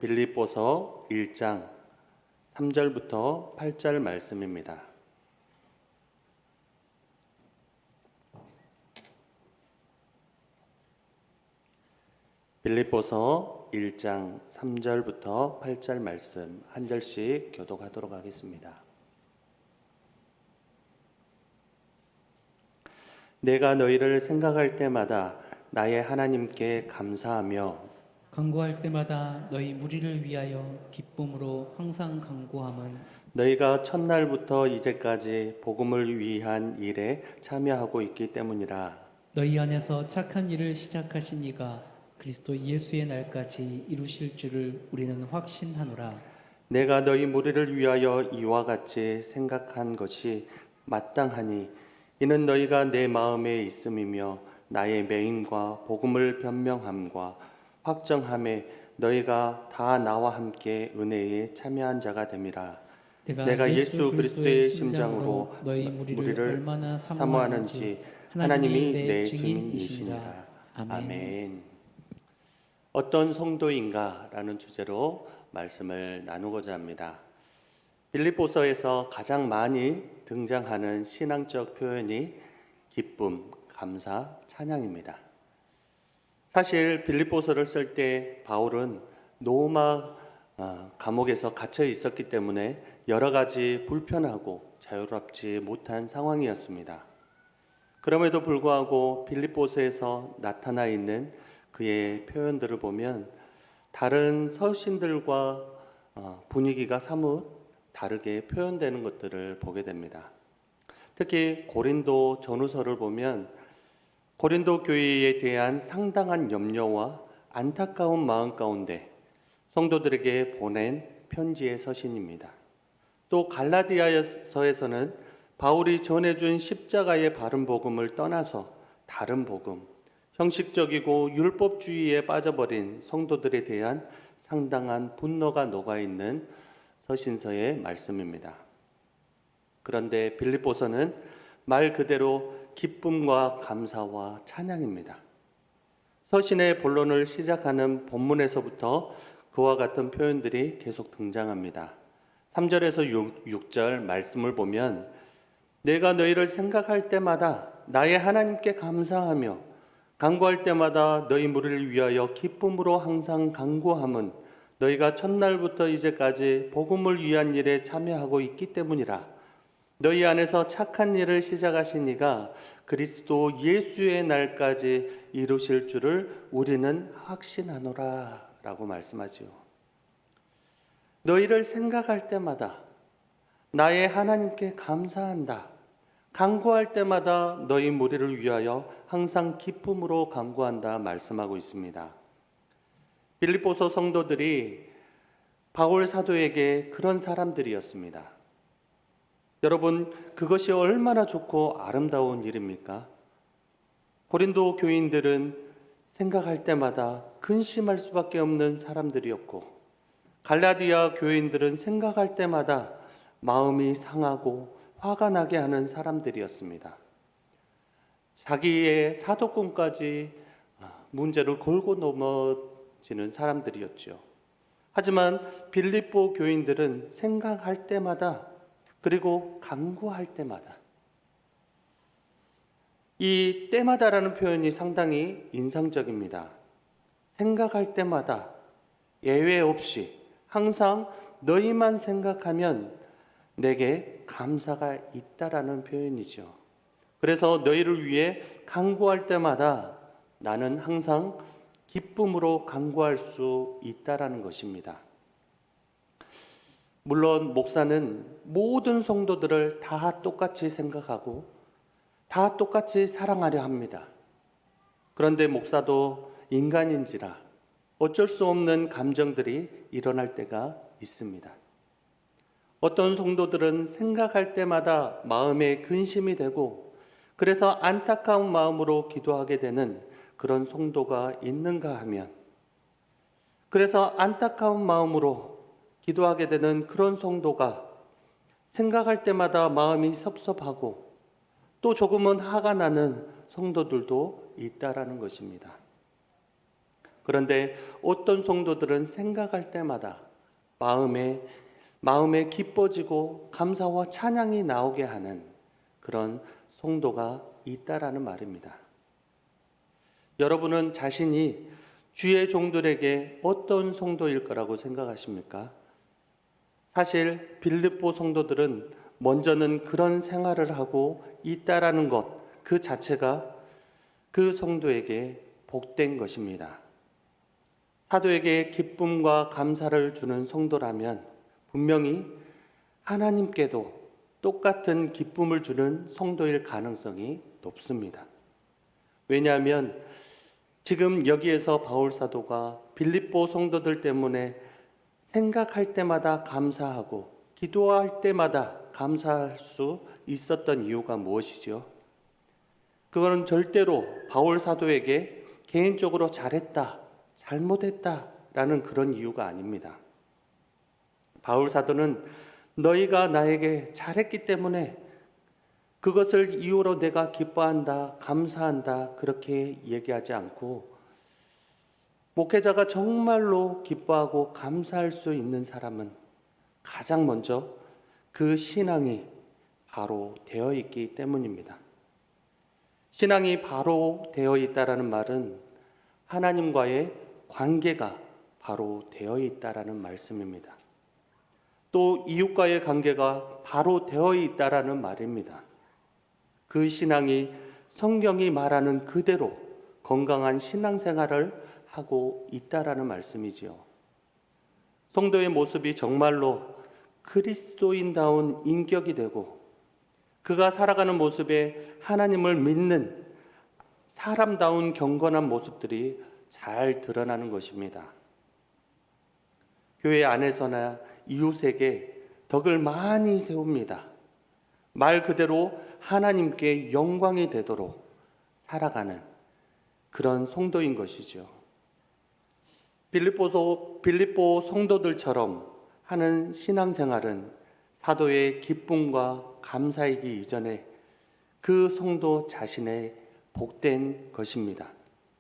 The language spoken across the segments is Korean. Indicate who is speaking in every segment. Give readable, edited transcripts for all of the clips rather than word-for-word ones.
Speaker 1: 빌립보서 1장 3절부터 8절 말씀입니다. 빌립보서 1장 3절부터 8절 말씀 한 절씩 교독하도록 하겠습니다. 내가 너희를 생각할 때마다 나의 하나님께 감사하며
Speaker 2: 간구할 때마다 너희 무리를 위하여 기쁨으로 항상 간구함은
Speaker 1: 너희가 첫날부터 이제까지 복음을 위한 일에 참여하고 있기 때문이라.
Speaker 2: 너희 안에서 착한 일을 시작하신 이가 그리스도 예수의 날까지 이루실 줄을 우리는 확신하노라.
Speaker 1: 내가 너희 무리를 위하여 이와 같이 생각한 것이 마땅하니 이는 너희가 내 마음에 있음이며 나의 매임과 복음을 변명함과 확정함에 너희가 다 나와 함께 은혜에 참여한 자가 됨이라. 내가 예수 그리스도의 심장으로
Speaker 2: 너희 무리를 얼마나
Speaker 1: 사모하는지 하나님이 내 증인이시니라. 아멘. 어떤 성도인가라는 주제로 말씀을 나누고자 합니다. 빌립보서에서 가장 많이 등장하는 신앙적 표현이 기쁨, 감사, 찬양입니다. 사실 빌립보서를 쓸 때 바울은 로마 감옥에서 갇혀 있었기 때문에 여러 가지 불편하고 자유롭지 못한 상황이었습니다. 그럼에도 불구하고 빌립보서에서 나타나 있는 그의 표현들을 보면 다른 서신들과 분위기가 사뭇 다르게 표현되는 것들을 보게 됩니다. 특히 고린도 전후서를 보면 고린도 교회에 대한 상당한 염려와 안타까운 마음 가운데 성도들에게 보낸 편지의 서신입니다. 또 갈라디아서에서는 바울이 전해준 십자가의 바른 복음을 떠나서 다른 복음, 형식적이고 율법주의에 빠져버린 성도들에 대한 상당한 분노가 녹아있는 서신서의 말씀입니다. 그런데 빌립보서는 말 그대로 기쁨과 감사와 찬양입니다. 서신의 본론을 시작하는 본문에서부터 그와 같은 표현들이 계속 등장합니다. 3절에서 6절 말씀을 보면 내가 너희를 생각할 때마다 나의 하나님께 감사하며 간구할 때마다 너희 무리를 위하여 기쁨으로 항상 간구함은 너희가 첫날부터 이제까지 복음을 위한 일에 참여하고 있기 때문이라. 너희 안에서 착한 일을 시작하신 이가 그리스도 예수의 날까지 이루실 줄을 우리는 확신하노라 라고 말씀하지요. 너희를 생각할 때마다 나의 하나님께 감사한다. 간구할 때마다 너희 무리를 위하여 항상 기쁨으로 간구한다 말씀하고 있습니다. 빌립보서 성도들이 바울 사도에게 그런 사람들이었습니다. 여러분, 그것이 얼마나 좋고 아름다운 일입니까? 고린도 교인들은 생각할 때마다 근심할 수밖에 없는 사람들이었고, 갈라디아 교인들은 생각할 때마다 마음이 상하고 화가 나게 하는 사람들이었습니다. 자기의 사도권까지 문제를 걸고 넘어지는 사람들이었죠. 하지만 빌립보 교인들은 생각할 때마다 그리고 간구할 때마다, 이 때마다라는 표현이 상당히 인상적입니다. 생각할 때마다 예외 없이 항상 너희만 생각하면 내게 감사가 있다라는 표현이죠. 그래서 너희를 위해 간구할 때마다 나는 항상 기쁨으로 간구할 수 있다라는 것입니다. 물론 목사는 모든 성도들을 다 똑같이 생각하고 다 똑같이 사랑하려 합니다. 그런데 목사도 인간인지라 어쩔 수 없는 감정들이 일어날 때가 있습니다. 어떤 성도들은 생각할 때마다 마음에 근심이 되고 그래서 안타까운 마음으로 기도하게 되는 그런 성도가 있는가 하면, 그래서 안타까운 마음으로 기도하게 되는 그런 성도가 생각할 때마다 마음이 섭섭하고 또 조금은 화가 나는 성도들도 있다라는 것입니다. 그런데 어떤 성도들은 생각할 때마다 마음에 기뻐지고 감사와 찬양이 나오게 하는 그런 성도가 있다라는 말입니다. 여러분은 자신이 주의 종들에게 어떤 성도일 거라고 생각하십니까? 사실 빌립보 성도들은 먼저는 그런 생활을 하고 있다라는 것 그 자체가 그 성도에게 복된 것입니다. 사도에게 기쁨과 감사를 주는 성도라면 분명히 하나님께도 똑같은 기쁨을 주는 성도일 가능성이 높습니다. 왜냐하면 지금 여기에서 바울 사도가 빌립보 성도들 때문에 생각할 때마다 감사하고 기도할 때마다 감사할 수 있었던 이유가 무엇이죠? 그거는 절대로 바울 사도에게 개인적으로 잘했다, 잘못했다라는 그런 이유가 아닙니다. 바울 사도는 너희가 나에게 잘했기 때문에 그것을 이유로 내가 기뻐한다, 감사한다 그렇게 얘기하지 않고 목회자가 정말로 기뻐하고 감사할 수 있는 사람은 가장 먼저 그 신앙이 바로 되어 있기 때문입니다. 신앙이 바로 되어 있다라는 말은 하나님과의 관계가 바로 되어 있다라는 말씀입니다. 또 이웃과의 관계가 바로 되어 있다라는 말입니다. 그 신앙이 성경이 말하는 그대로 건강한 신앙생활을 하고 있다라는 말씀이지요. 성도의 모습이 정말로 그리스도인다운 인격이 되고 그가 살아가는 모습에 하나님을 믿는 사람다운 경건한 모습들이 잘 드러나는 것입니다. 교회 안에서나 이웃에게 덕을 많이 세웁니다. 말 그대로 하나님께 영광이 되도록 살아가는 그런 성도인 것이죠. 빌립보 성도들처럼 하는 신앙생활은 사도의 기쁨과 감사이기 이전에 그 성도 자신의 복된 것입니다.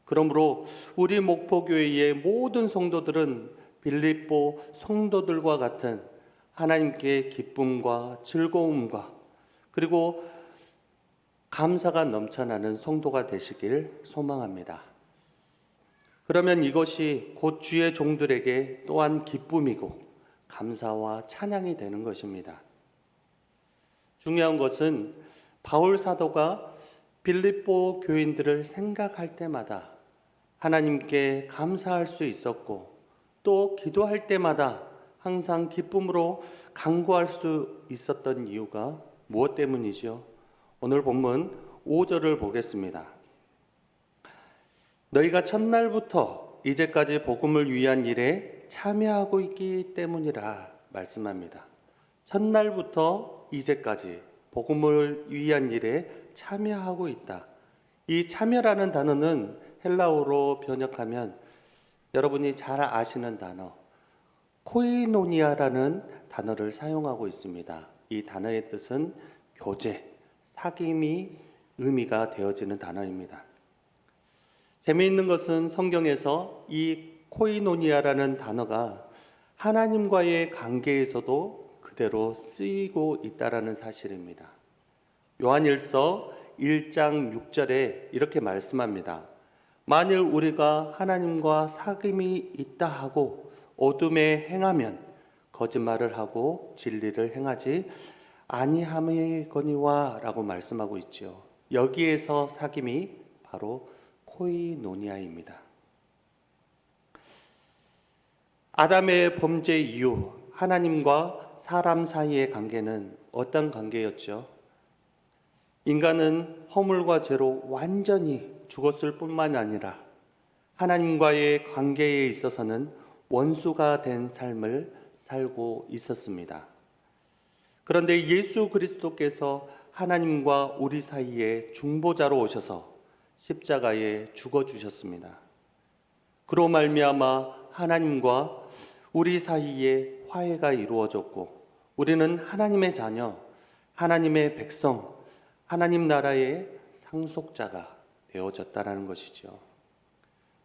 Speaker 1: 그러므로 우리 목포교회의 모든 성도들은 빌립보 성도들과 같은 하나님께 기쁨과 즐거움과 그리고 감사가 넘쳐나는 성도가 되시길 소망합니다. 그러면 이것이 곧 주의 종들에게 또한 기쁨이고 감사와 찬양이 되는 것입니다. 중요한 것은 바울 사도가 빌립보 교인들을 생각할 때마다 하나님께 감사할 수 있었고 또 기도할 때마다 항상 기쁨으로 간구할 수 있었던 이유가 무엇 때문이죠? 오늘 본문 5절을 보겠습니다. 너희가 첫날부터 이제까지 복음을 위한 일에 참여하고 있기 때문이라 말씀합니다. 첫날부터 이제까지 복음을 위한 일에 참여하고 있다. 이 참여라는 단어는 헬라어로 번역하면 여러분이 잘 아시는 단어 코이노니아라는 단어를 사용하고 있습니다. 이 단어의 뜻은 교제, 사귐이 의미가 되어지는 단어입니다. 재미있는 것은 성경에서 이 코이노니아라는 단어가 하나님과의 관계에서도 그대로 쓰이고 있다라는 사실입니다. 요한일서 1장 6절에 이렇게 말씀합니다. 만일 우리가 하나님과 사귐이 있다 하고 어둠에 행하면 거짓말을 하고 진리를 행하지 아니함이거니와 라고 말씀하고 있죠. 여기에서 사귐이 바로 코이노니아입니다. 아담의 범죄 이후 하나님과 사람 사이의 관계는 어떤 관계였죠? 인간은 허물과 죄로 완전히 죽었을 뿐만 아니라 하나님과의 관계에 있어서는 원수가 된 삶을 살고 있었습니다. 그런데 예수 그리스도께서 하나님과 우리 사이에 중보자로 오셔서 십자가에 죽어주셨습니다. 그로 말미암아 하나님과 우리 사이에 화해가 이루어졌고 우리는 하나님의 자녀, 하나님의 백성, 하나님 나라의 상속자가 되어졌다라는 것이죠.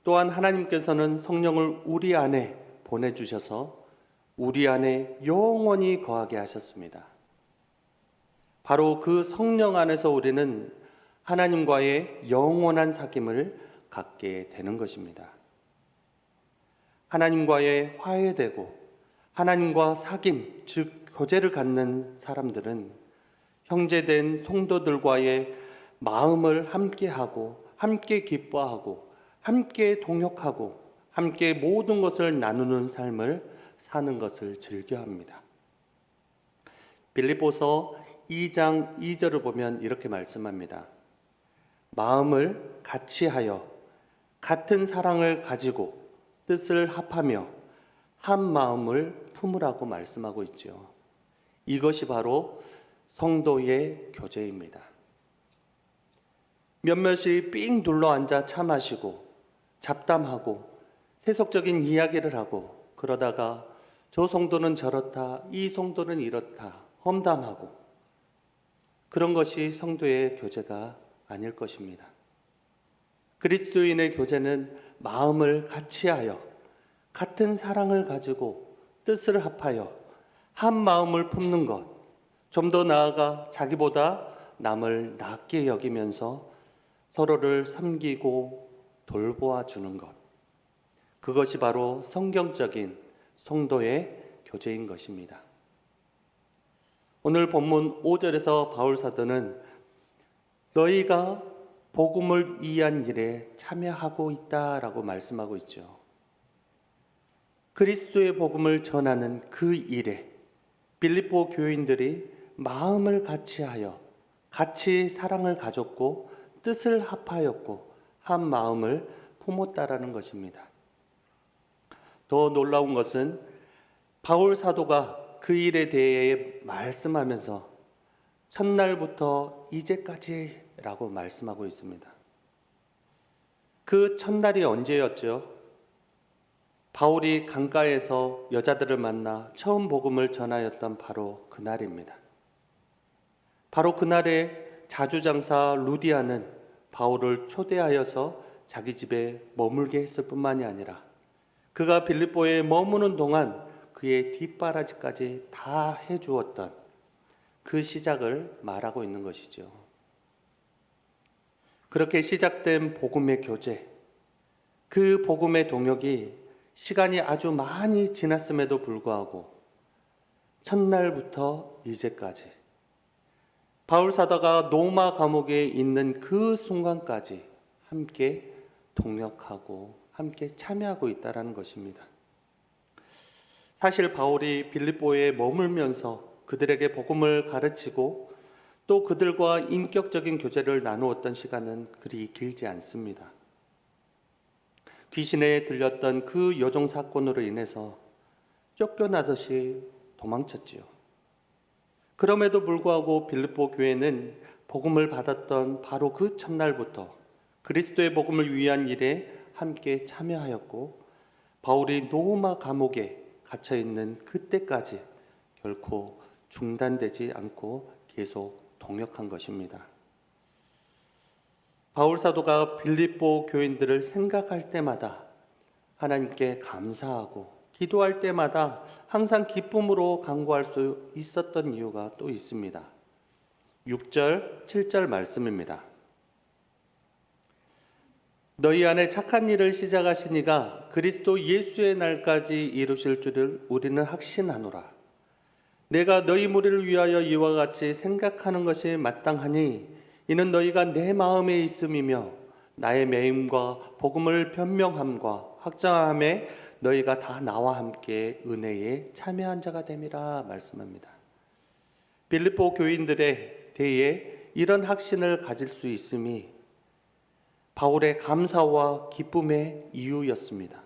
Speaker 1: 또한 하나님께서는 성령을 우리 안에 보내주셔서 우리 안에 영원히 거하게 하셨습니다. 바로 그 성령 안에서 우리는 하나님과의 영원한 사귐을 갖게 되는 것입니다. 하나님과의 화해되고 하나님과 사귐, 즉 교제를 갖는 사람들은 형제된 성도들과의 마음을 함께하고 함께 기뻐하고 함께 동역하고 함께 모든 것을 나누는 삶을 사는 것을 즐겨합니다. 빌립보서 2장 2절을 보면 이렇게 말씀합니다. 마음을 같이하여 같은 사랑을 가지고 뜻을 합하며 한 마음을 품으라고 말씀하고 있죠. 이것이 바로 성도의 교제입니다. 몇몇이 삥 둘러 앉아 차 마시고 잡담하고 세속적인 이야기를 하고 그러다가 저 성도는 저렇다, 이 성도는 이렇다 험담하고 그런 것이 성도의 교제가 아닐 것입니다. 그리스도인의 교제는 마음을 같이하여 같은 사랑을 가지고 뜻을 합하여 한 마음을 품는 것, 좀 더 나아가 자기보다 남을 낫게 여기면서 서로를 섬기고 돌보아 주는 것, 그것이 바로 성경적인 성도의 교제인 것입니다. 오늘 본문 5절에서 바울 사도는 너희가 복음을 위한 일에 참여하고 있다라고 말씀하고 있죠. 그리스도의 복음을 전하는 그 일에 빌립보 교인들이 마음을 같이하여 같이 사랑을 가졌고 뜻을 합하였고 한 마음을 품었다라는 것입니다. 더 놀라운 것은 바울 사도가 그 일에 대해 말씀하면서 첫날부터 이제까지라고 말씀하고 있습니다. 그 첫날이 언제였죠? 바울이 강가에서 여자들을 만나 처음 복음을 전하였던 바로 그날입니다. 바로 그날에 자주장사 루디아는 바울을 초대하여서 자기 집에 머물게 했을 뿐만이 아니라 그가 빌립보에 머무는 동안 그의 뒷바라지까지 다 해주었던 그 시작을 말하고 있는 것이죠. 그렇게 시작된 복음의 교제, 그 복음의 동역이 시간이 아주 많이 지났음에도 불구하고 첫날부터 이제까지 바울 사도가 로마 감옥에 있는 그 순간까지 함께 동역하고 함께 참여하고 있다는 것입니다. 사실 바울이 빌립보에 머물면서 그들에게 복음을 가르치고 또 그들과 인격적인 교제를 나누었던 시간은 그리 길지 않습니다. 귀신에 들렸던 그 여종 사건으로 인해서 쫓겨나듯이 도망쳤지요. 그럼에도 불구하고 빌립보 교회는 복음을 받았던 바로 그 첫날부터 그리스도의 복음을 위한 일에 함께 참여하였고 바울이 로마 감옥에 갇혀 있는 그때까지 결코 중단되지 않고 계속 동역한 것입니다. 바울 사도가 빌립보 교인들을 생각할 때마다 하나님께 감사하고 기도할 때마다 항상 기쁨으로 간구할 수 있었던 이유가 또 있습니다. 6절, 7절 말씀입니다. 너희 안에 착한 일을 시작하신 이가 그리스도 예수의 날까지 이루실 줄을 우리는 확신하노라. 내가 너희 무리를 위하여 이와 같이 생각하는 것이 마땅하니 이는 너희가 내 마음에 있음이며 나의 매임과 복음을 변명함과 확장함에 너희가 다 나와 함께 은혜에 참여한 자가 됨이라 말씀합니다. 빌립보 교인들에 대해 이런 확신을 가질 수 있음이 바울의 감사와 기쁨의 이유였습니다.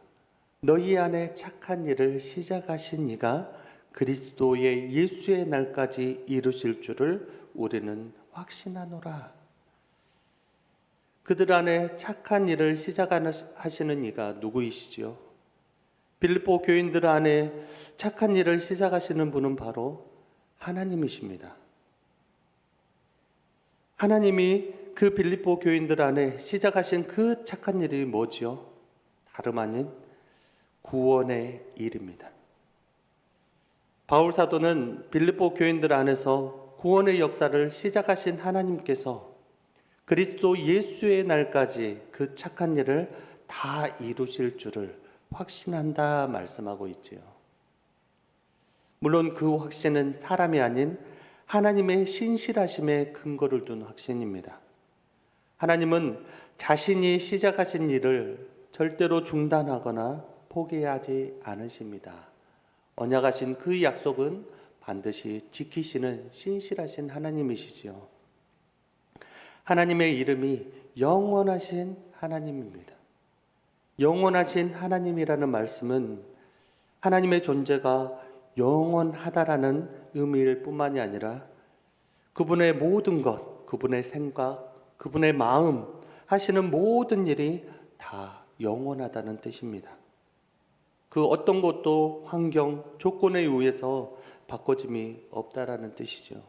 Speaker 1: 너희 안에 착한 일을 시작하신 이가 그리스도의 예수의 날까지 이루실 줄을 우리는 확신하노라. 그들 안에 착한 일을 시작하시는 이가 누구이시지요? 빌립보 교인들 안에 착한 일을 시작하시는 분은 바로 하나님이십니다. 하나님이 그 빌립보 교인들 안에 시작하신 그 착한 일이 뭐지요? 다름 아닌 구원의 일입니다. 바울 사도는 빌립보 교인들 안에서 구원의 역사를 시작하신 하나님께서 그리스도 예수의 날까지 그 착한 일을 다 이루실 줄을 확신한다 말씀하고 있지요. 물론 그 확신은 사람이 아닌 하나님의 신실하심에 근거를 둔 확신입니다. 하나님은 자신이 시작하신 일을 절대로 중단하거나 포기하지 않으십니다. 언약하신 그 약속은 반드시 지키시는 신실하신 하나님이시지요. 하나님의 이름이 영원하신 하나님입니다. 영원하신 하나님이라는 말씀은 하나님의 존재가 영원하다라는 의미일 뿐만이 아니라 그분의 모든 것, 그분의 생각, 그분의 마음, 하시는 모든 일이 다 영원하다는 뜻입니다. 그 어떤 것도 환경, 조건에 의해서 바꿔짐이 없다라는 뜻이죠.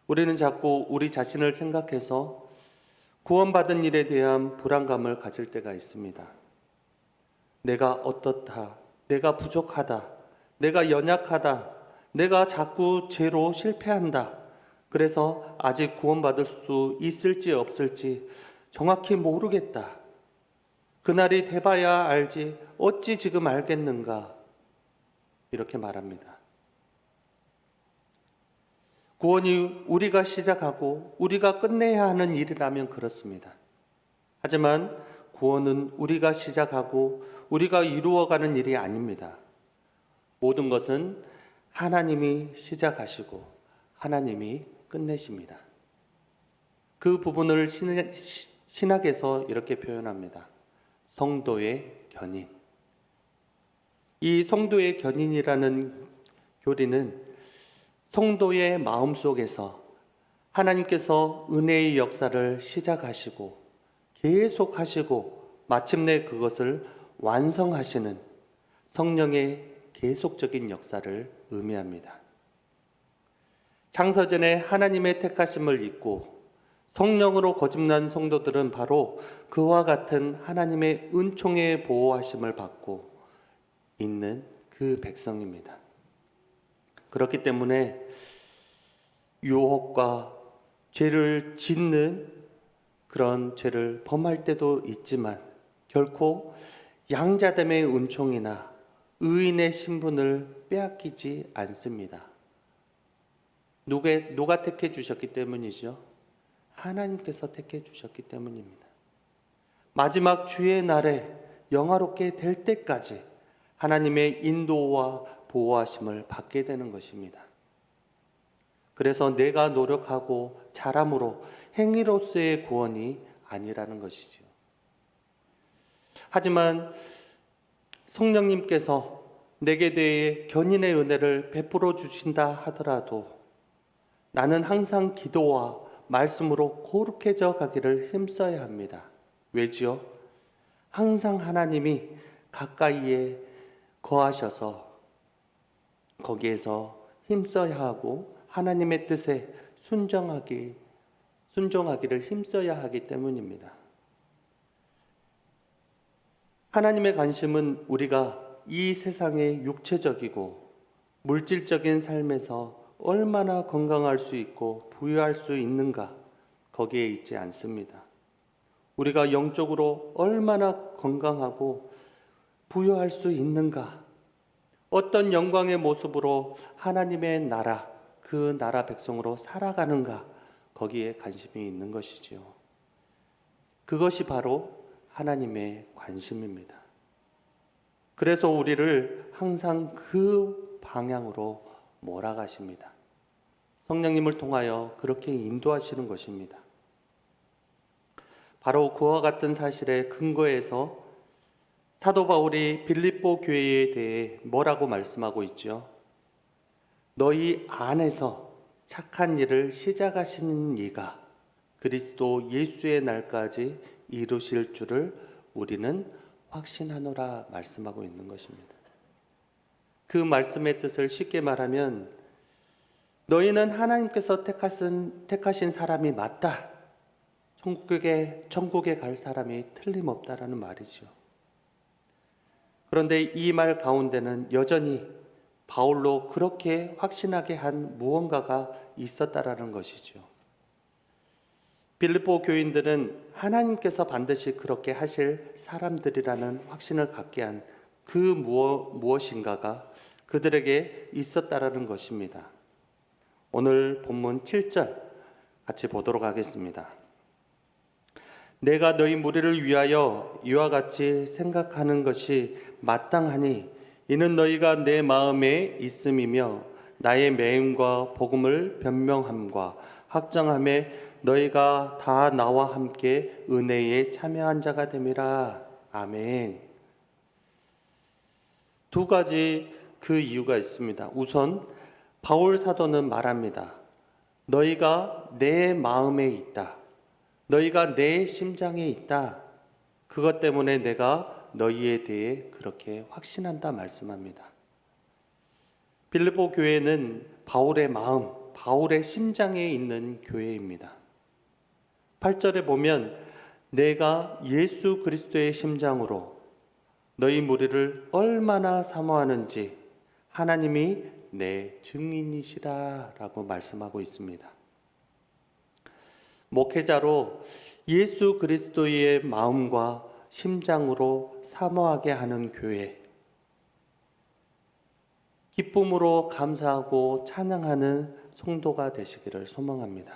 Speaker 1: 우리는 자꾸 우리 자신을 생각해서 구원받은 일에 대한 불안감을 가질 때가 있습니다. 내가 어떻다, 내가 부족하다, 내가 연약하다, 내가 자꾸 죄로 실패한다. 그래서 아직 구원받을 수 있을지 없을지 정확히 모르겠다. 그날이 돼봐야 알지 어찌 지금 알겠는가. 이렇게 말합니다. 구원이 우리가 시작하고 우리가 끝내야 하는 일이라면 그렇습니다. 하지만 구원은 우리가 시작하고 우리가 이루어가는 일이 아닙니다. 모든 것은 하나님이 시작하시고 하나님이 끝내십니다. 그 부분을 신학에서 이렇게 표현합니다. 성도의 견인. 이 성도의 견인이라는 교리는 성도의 마음속에서 하나님께서 은혜의 역사를 시작하시고 계속하시고 마침내 그것을 완성하시는 성령의 계속적인 역사를 의미합니다. 창세전에 하나님의 택하심을 잊고 성령으로 거듭난 성도들은 바로 그와 같은 하나님의 은총의 보호하심을 받고 있는 그 백성입니다. 그렇기 때문에 유혹과 죄를 짓는 그런 죄를 범할 때도 있지만 결코 양자됨의 은총이나 의인의 신분을 빼앗기지 않습니다. 누가 택해 주셨기 때문이죠? 하나님께서 택해 주셨기 때문입니다. 마지막 주의 날에 영화롭게 될 때까지 하나님의 인도와 보호하심을 받게 되는 것입니다. 그래서 내가 노력하고 잘함으로 행위로서의 구원이 아니라는 것이지요. 하지만 성령님께서 내게 대해 견인의 은혜를 베풀어 주신다 하더라도 나는 항상 기도와 말씀으로 거룩해져 가기를 힘써야 합니다. 왜지요? 항상 하나님이 가까이에 거하셔서 거기에서 힘써야 하고 하나님의 뜻에 순종하기를 힘써야 하기 때문입니다. 하나님의 관심은 우리가 이 세상의 육체적이고 물질적인 삶에서 얼마나 건강할 수 있고 부유할 수 있는가 거기에 있지 않습니다. 우리가 영적으로 얼마나 건강하고 부유할 수 있는가, 어떤 영광의 모습으로 하나님의 나라, 그 나라 백성으로 살아가는가 거기에 관심이 있는 것이지요. 그것이 바로 하나님의 관심입니다. 그래서 우리를 항상 그 방향으로 몰아가십니다. 성령님을 통하여 그렇게 인도하시는 것입니다. 바로 그와 같은 사실에 근거해서 사도 바울이 빌립보 교회에 대해 뭐라고 말씀하고 있죠? 너희 안에서 착한 일을 시작하시는 이가 그리스도 예수의 날까지 이루실 줄을 우리는 확신하노라 말씀하고 있는 것입니다. 그 말씀의 뜻을 쉽게 말하면 너희는 하나님께서 택하신 사람이 맞다. 천국에 갈 사람이 틀림없다라는 말이죠. 그런데 이 말 가운데는 여전히 바울로 그렇게 확신하게 한 무언가가 있었다라는 것이죠. 빌립보 교인들은 하나님께서 반드시 그렇게 하실 사람들이라는 확신을 갖게 한 그 무엇인가가 그들에게 있었다라는 것입니다. 오늘 본문 7절 같이 보도록 하겠습니다. 내가 너희 무리를 위하여 이와 같이 생각하는 것이 마땅하니 이는 너희가 내 마음에 있음이며 나의 매임과 복음을 변명함과 확정함에 너희가 다 나와 함께 은혜에 참여한 자가 됨이라. 아멘. 두 가지 그 이유가 있습니다. 우선 바울 사도는 말합니다. 너희가 내 마음에 있다. 너희가 내 심장에 있다. 그것 때문에 내가 너희에 대해 그렇게 확신한다 말씀합니다. 빌립보 교회는 바울의 마음, 바울의 심장에 있는 교회입니다. 8절에 보면 내가 예수 그리스도의 심장으로 너희 무리를 얼마나 사모하는지 하나님이 내 증인이시라 라고 말씀하고 있습니다. 목회자로 예수 그리스도의 마음과 심장으로 사모하게 하는 교회, 기쁨으로 감사하고 찬양하는 성도가 되시기를 소망합니다.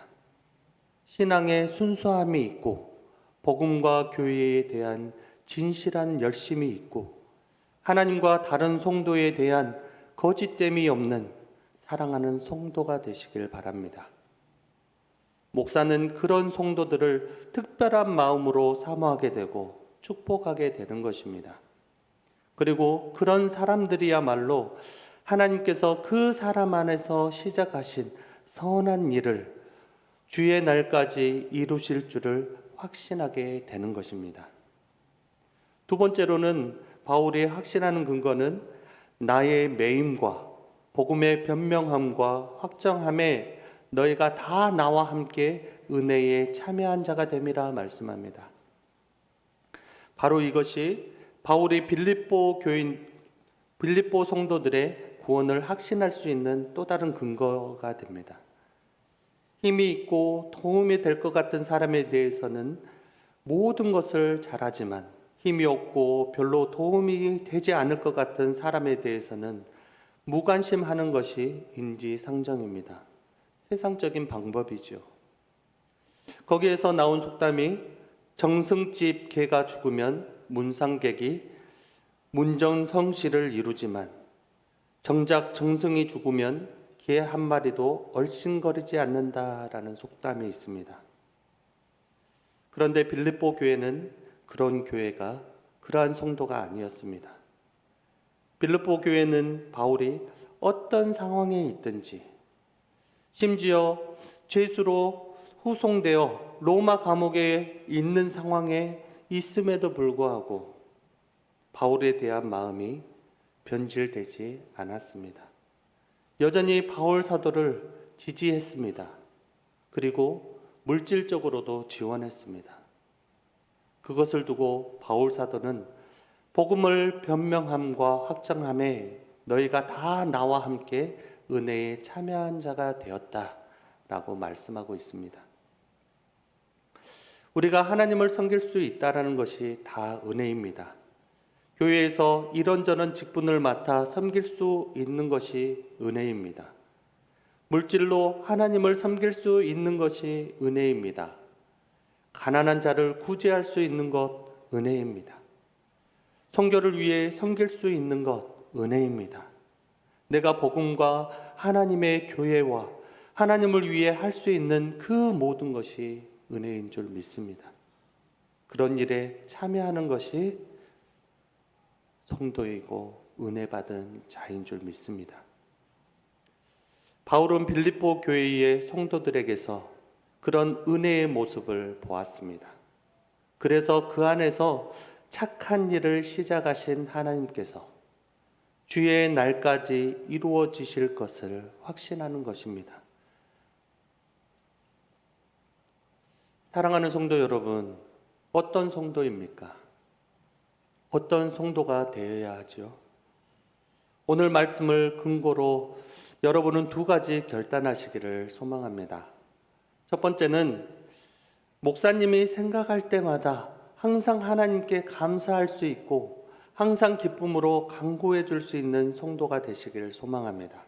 Speaker 1: 신앙에 순수함이 있고 복음과 교회에 대한 진실한 열심이 있고 하나님과 다른 성도에 대한 거짓됨이 없는 사랑하는 성도가 되시길 바랍니다. 목사는 그런 성도들을 특별한 마음으로 사모하게 되고 축복하게 되는 것입니다. 그리고 그런 사람들이야말로 하나님께서 그 사람 안에서 시작하신 선한 일을 주의 날까지 이루실 줄을 확신하게 되는 것입니다. 두 번째로는 바울이 확신하는 근거는 나의 매임과 복음의 변명함과 확정함에 너희가 다 나와 함께 은혜에 참여한 자가 됨이라 말씀합니다. 바로 이것이 바울이 빌립보 성도들의 구원을 확신할 수 있는 또 다른 근거가 됩니다. 힘이 있고 도움이 될 것 같은 사람에 대해서는 모든 것을 잘하지만 힘이 없고 별로 도움이 되지 않을 것 같은 사람에 대해서는 무관심하는 것이 인지상정입니다. 세상적인 방법이죠. 거기에서 나온 속담이 정승집 개가 죽으면 문상객이 문정성시를 이루지만 정작 정승이 죽으면 개 한 마리도 얼씬거리지 않는다라는 속담이 있습니다. 그런데 빌립보 교회는 그런 교회가 그러한 성도가 아니었습니다. 빌립보 교회는 바울이 어떤 상황에 있든지 심지어 죄수로 후송되어 로마 감옥에 있는 상황에 있음에도 불구하고 바울에 대한 마음이 변질되지 않았습니다. 여전히 바울 사도를 지지했습니다. 그리고 물질적으로도 지원했습니다. 그것을 두고 바울 사도는 복음을 변명함과 확정함에 너희가 다 나와 함께 은혜에 참여한 자가 되었다라고 말씀하고 있습니다. 우리가 하나님을 섬길 수 있다라는 것이 다 은혜입니다. 교회에서 이런저런 직분을 맡아 섬길 수 있는 것이 은혜입니다. 물질로 하나님을 섬길 수 있는 것이 은혜입니다. 가난한 자를 구제할 수 있는 것 은혜입니다. 선교를 위해 섬길 수 있는 것 은혜입니다. 내가 복음과 하나님의 교회와 하나님을 위해 할 수 있는 그 모든 것이 은혜인 줄 믿습니다. 그런 일에 참여하는 것이 성도이고 은혜 받은 자인 줄 믿습니다. 바울은 빌립보 교회의 성도들에게서 그런 은혜의 모습을 보았습니다. 그래서 그 안에서 착한 일을 시작하신 하나님께서 주의 날까지 이루어지실 것을 확신하는 것입니다. 사랑하는 성도 여러분, 어떤 성도입니까? 어떤 성도가 되어야 하지요? 오늘 말씀을 근거로 여러분은 두 가지 결단하시기를 소망합니다. 첫 번째는 목사님이 생각할 때마다 항상 하나님께 감사할 수 있고 항상 기쁨으로 간구해 줄 수 있는 성도가 되시기를 소망합니다.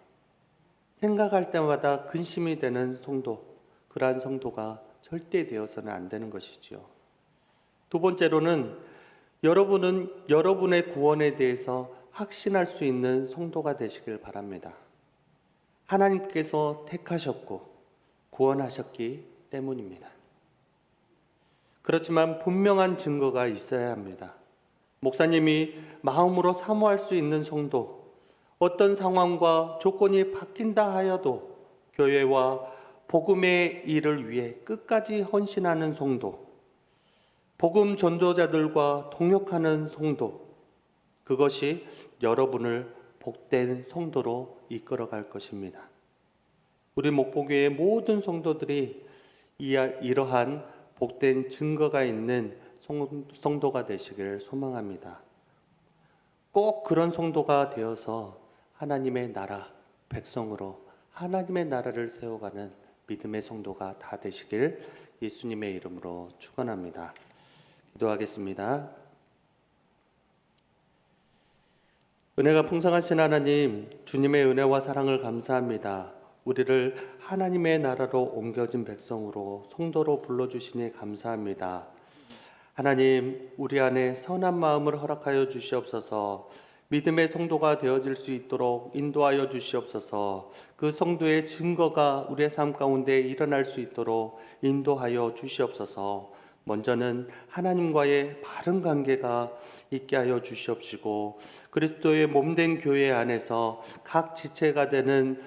Speaker 1: 생각할 때마다 근심이 되는 성도, 그러한 성도가 절대 되어서는 안 되는 것이지요. 두 번째로는 여러분은 여러분의 구원에 대해서 확신할 수 있는 성도가 되시길 바랍니다. 하나님께서 택하셨고 구원하셨기 때문입니다. 그렇지만 분명한 증거가 있어야 합니다. 목사님이 마음으로 사모할 수 있는 성도, 어떤 상황과 조건이 바뀐다 하여도 교회와 복음의 일을 위해 끝까지 헌신하는 성도, 복음 전도자들과 동역하는 성도, 그것이 여러분을 복된 성도로 이끌어갈 것입니다. 우리 목포교회 모든 성도들이 이러한 복된 증거가 있는 성도가 되시기를 소망합니다. 꼭 그런 성도가 되어서 하나님의 나라, 백성으로 하나님의 나라를 세워가는 믿음의 성도가 다 되시길 예수님의 이름으로 축원합니다. 기도하겠습니다. 은혜가 풍성하신 하나님, 주님의 은혜와 사랑을 감사합니다. 우리를 하나님의 나라로 옮겨진 백성으로 성도로 불러주시니 감사합니다. 하나님, 우리 안에 선한 마음을 허락하여 주시옵소서. 믿음의 성도가 되어질 수 있도록 인도하여 주시옵소서. 그 성도의 증거가 우리의 삶 가운데 일어날 수 있도록 인도하여 주시옵소서. 먼저는 하나님과의 바른 관계가 있게 하여 주시옵시고, 그리스도의 몸된 교회 안에서 각 지체가 되는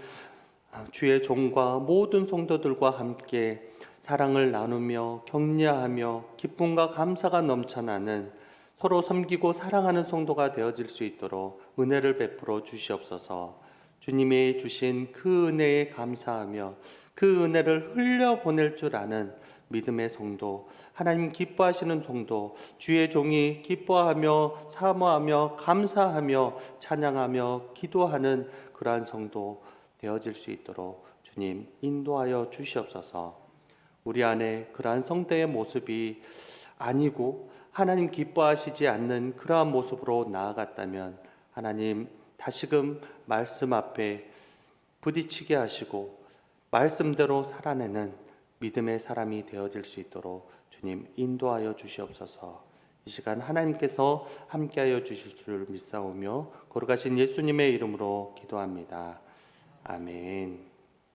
Speaker 1: 주의 종과 모든 성도들과 함께 사랑을 나누며 격려하며 기쁨과 감사가 넘쳐나는 서로 섬기고 사랑하는 성도가 되어질 수 있도록 은혜를 베풀어 주시옵소서. 주님이 주신 그 은혜에 감사하며 그 은혜를 흘려보낼 줄 아는 믿음의 성도, 하나님 기뻐하시는 성도, 주의 종이 기뻐하며 사모하며 감사하며 찬양하며 기도하는 그러한 성도 되어질 수 있도록 주님 인도하여 주시옵소서. 우리 안에 그러한 성도의 모습이 아니고 하나님 기뻐하시지 않는 그러한 모습으로 나아갔다면 하나님 다시금 말씀 앞에 부딪히게 하시고 말씀대로 살아내는 믿음의 사람이 되어질 수 있도록 주님 인도하여 주시옵소서. 이 시간 하나님께서 함께하여 주실 줄 믿사오며 거룩하신 예수님의 이름으로 기도합니다. 아멘.